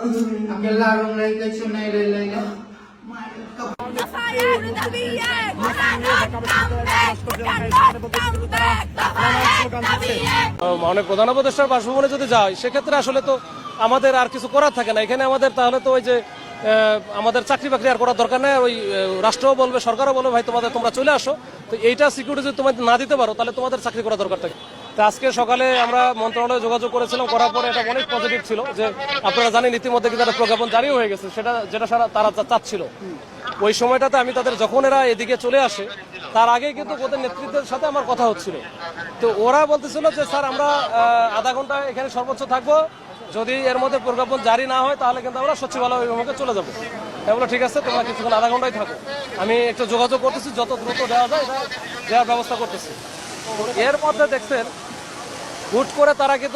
Akin larong regulation na ilalagay. অনেক প্রধান উপদেষ্টার বাসভবনে যদি যায় সেক্ষেত্রে আসলে তো আমাদের আর কিছু করার থাকে না এখানে আমাদের। তাহলে তো ওই যে আমাদের চাকরি বাকরি আর করার দরকার নেই। ওই রাষ্ট্রও বলবে, সরকারও বলবে, ভাই তোমরা চলে আসো। তো এইটা সিকিউরিটি যদি তোমাদের না দিতে পারো তাহলে তোমাদের চাকরি করার দরকার থাকে। তো আজকে সকালে আমরা মন্ত্রণালয়ে যোগাযোগ করেছিলাম, করার পরে এটা অনেক পজিটিভ ছিল যে আপনারা জানেন ইতিমধ্যে কিন্তু একটা প্রজ্ঞাপন জারি হয়ে গেছে, যেটা তারা চাচ্ছিল। ওই সময়টাতে আমি তাদের যখন এরা এদিকে চলে আসে তার আগে কিন্তু ওদের নেতৃত্বের সাথে আমার কথা হচ্ছিল। তো ওরা বলতেছিল যে স্যার আমরা আধা ঘন্টা এখানে সর্বোচ্চ থাকবো, যদি এর মধ্যে প্রজ্ঞাপন জারি না হয় তাহলে কিন্তু আমরা সচিবালয় অভিমুখে চলে যাবো। এগুলো ঠিক আছে, তোমরা কিছুক্ষণ আধা ঘন্টায় থাকো, আমি একটু যোগাযোগ করতেছি, যত দ্রুত দেওয়া যায় এটা দেওয়ার ব্যবস্থা করতেছি। এর মধ্যে দেখছেন হুট করে তারা কিন্তু